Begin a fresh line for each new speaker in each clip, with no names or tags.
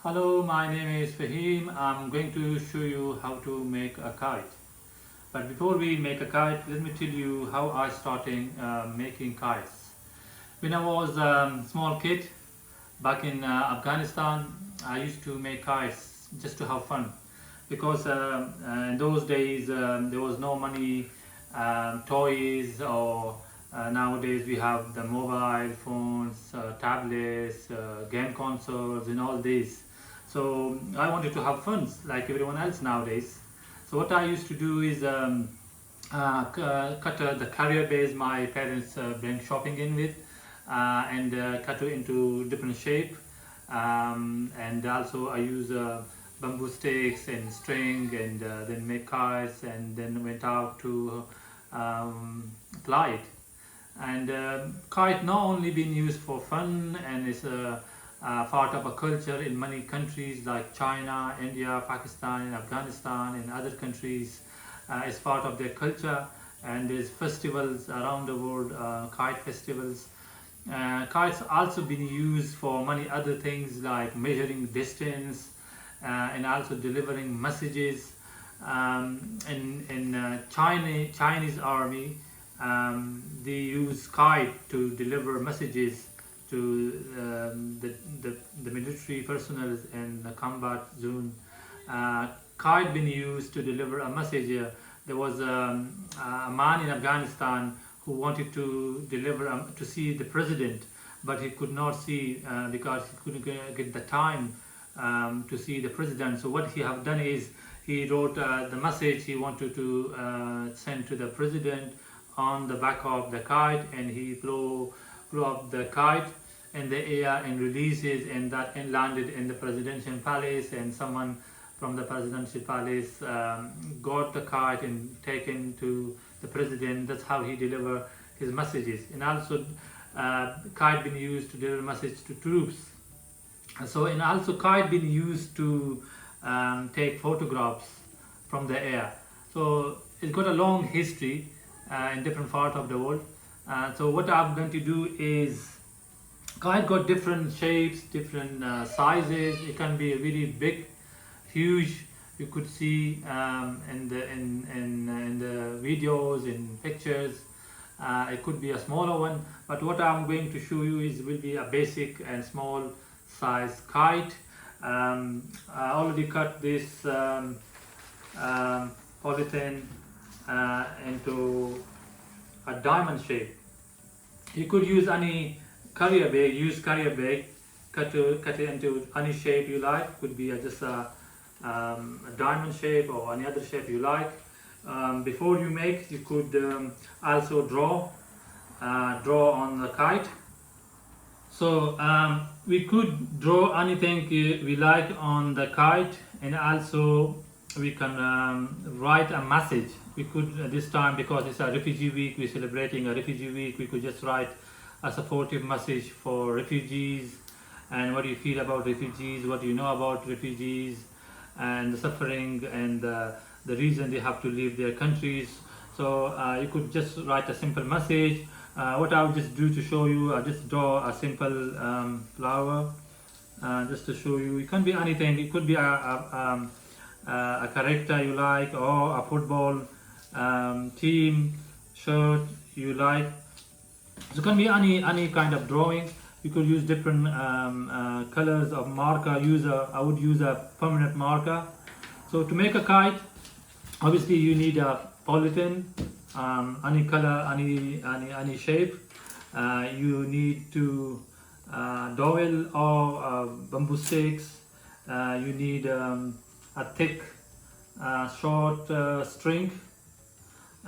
Hello, my name is Fahim. I'm going to show you how to make a kite. But before we make a kite, let me tell you how I started making kites. When I was a small kid back in Afghanistan, I used to make kites just to have fun because in those days there was no money, toys, or nowadays we have the mobile phones, tablets, game consoles, and all this. So I wanted to have fun like everyone else nowadays. So what I used to do is cut the carrier base my parents bring shopping in with, and cut it into different shape, and also I use bamboo sticks and string, and then make kites, and then went out to fly it. And kite not only been used for fun, and is a part of a culture in many countries like China, India, Pakistan, and Afghanistan, and other countries. It's part of their culture, and there's festivals around the world, kite festivals. Kites also been used for many other things like measuring distance, and also delivering messages. In Chinese army, they use kite to deliver messages to the military personnel in the combat zone. Kite been used to deliver a message. There was a man in Afghanistan who wanted to deliver to see the president, but he could not see because he couldn't get the time to see the president. So what he have done is he wrote the message he wanted to send to the president on the back of the kite, and he blew up the kite in the air and releases, and that and landed in the presidential palace, and someone from the presidential palace got the kite and taken to the president. That's how he deliver his messages. And also kite been used to deliver message to troops. So, and also kite been used to take photographs from the air. So it's got a long history in different parts of the world. So what I'm going to do is, kite got different shapes, different sizes. It can be really big, huge. You could see in the videos, in pictures. It could be a smaller one, but what I'm going to show you is will be a basic and small size kite. I already cut this polythene into a diamond shape. You could use any carrier bag, cut it into any shape you like. Could be just a diamond shape or any other shape you like. Before you make, you could also draw on the kite. So we could draw anything we like on the kite, and also we can write a message. We could this time, because it's a refugee week, we're celebrating a refugee week, we could just write a supportive message for refugees, and what do you feel about refugees, what do you know about refugees, and the suffering, and the reason they have to leave their countries. So you could just write a simple message. What I'll just do to show you, I'll just draw a simple flower, just to show you. It can be anything. It could be a character you like, or a football team shirt you like. So it can be any kind of drawing. You could use different colors of marker. I would use a permanent marker. So to make a kite, obviously you need a polythene, any color, any shape. You need to dowel or bamboo sticks. You need a thick, short string,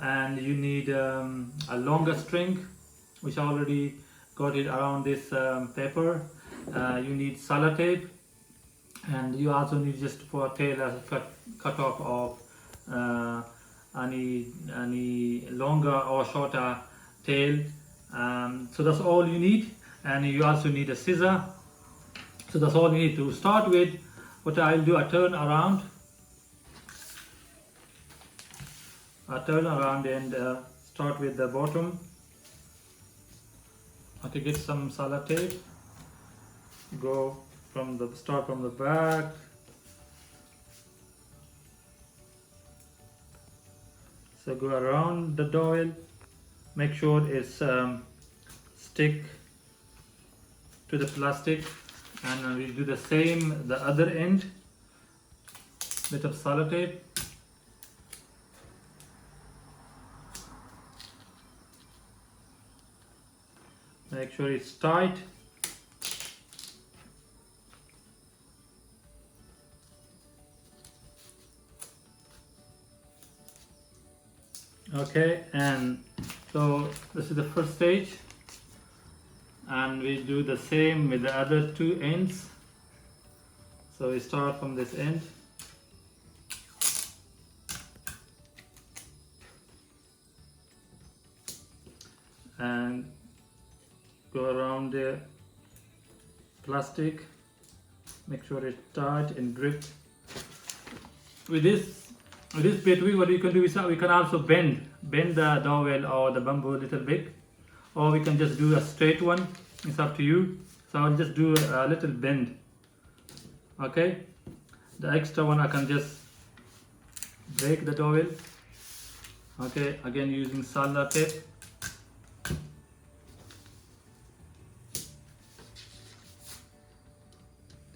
and you need a longer string, which I already got it around this paper. You need sellotape, and you also need, just for a tail, a cut off of any longer or shorter tail. So that's all you need, and you also need a scissor. So that's all you need. To start with, what I'll do, I turn around and start with the bottom. Okay, get some sellotape, go start from the back. So go around the dowel, make sure it's stick to the plastic, and we'll do the same the other end, bit of sellotape. Make sure it's tight. Okay, and so this is the first stage, and we do the same with the other two ends. So we start from this end, and go around the plastic, make sure it's tight and gripped. With this bit, what we can do is we can also bend the dowel or the bamboo a little bit, or we can just do a straight one. It's up to you. So I'll just do a little bend. Okay, the extra one I can just break the dowel. Okay, again using sellotape.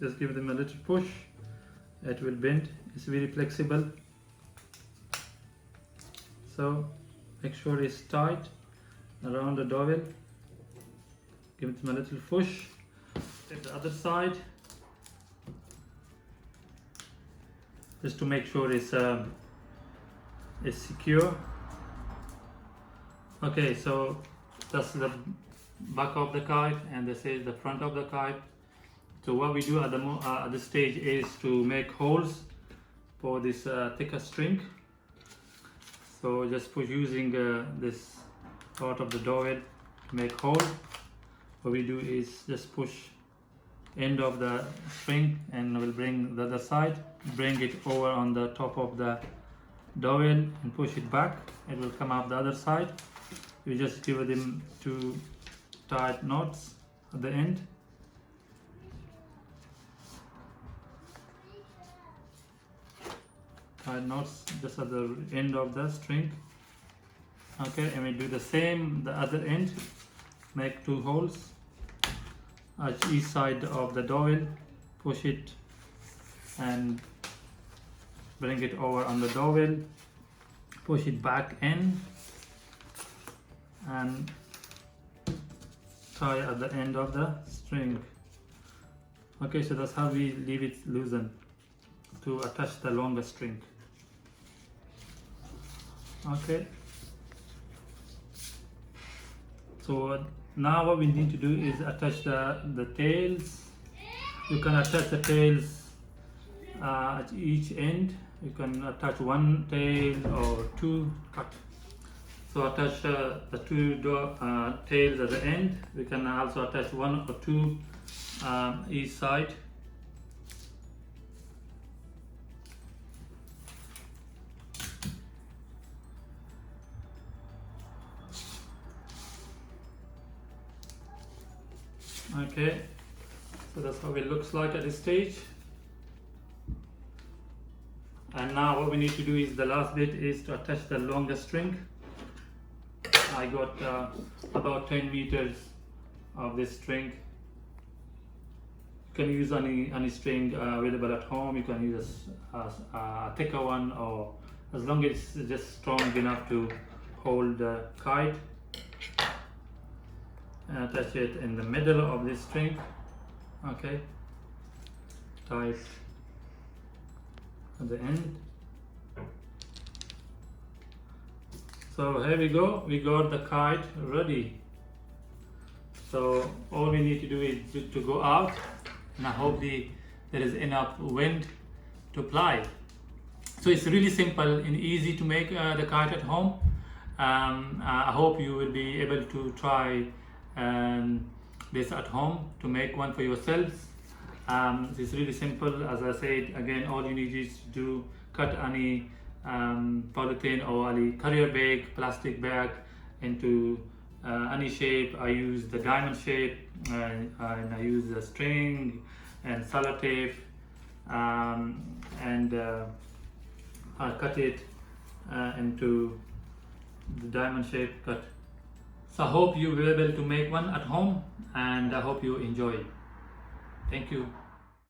Just give them a little push, it will bend. It's very flexible. So make sure it's tight around the dowel. Give them a little push. Take the other side, just to make sure it's secure. Okay, so that's the back of the kite, and this is the front of the kite. So what we do at this stage is to make holes for this thicker string. So just push using this part of the dowel to make hole. What we do is just push end of the string, and we'll bring the other side, bring it over on the top of the dowel and push it back. It will come out the other side. We just give them two tight knots at the end. Tight knots just at the end of the string. Okay, and we do the same the other end. Make two holes at each side of the dowel, push it and bring it over on the dowel, push it back in and tie at the end of the string. Okay, so that's how we leave it loosen to attach the longer string. Okay, so now what we need to do is attach the tails. You can attach the tails at each end. You can attach one tail or two cut. So attach the two tails at the end. We can also attach one or two each side. Okay, so that's how it looks like at this stage. And now what we need to do is the last bit is to attach the longer string. I got about 10 meters of this string. You can use any string available at home. You can use a thicker one, or as long as it's just strong enough to hold the kite. And attach it in the middle of this string. Okay, tie it at the end. So here we go, we got the kite ready. So all we need to do is to go out, and I hope there is enough wind to fly. So it's really simple and easy to make the kite at home. I hope you will be able to try this at home to make one for yourselves. It's really simple. As I said, again, all you need is to cut any polythene or any carrier bag, plastic bag into any shape. I use the diamond shape, and I use the string, and sellotape, and cut it into the diamond shape cut. So I hope you will be able to make one at home, and I hope you enjoy it. Thank you.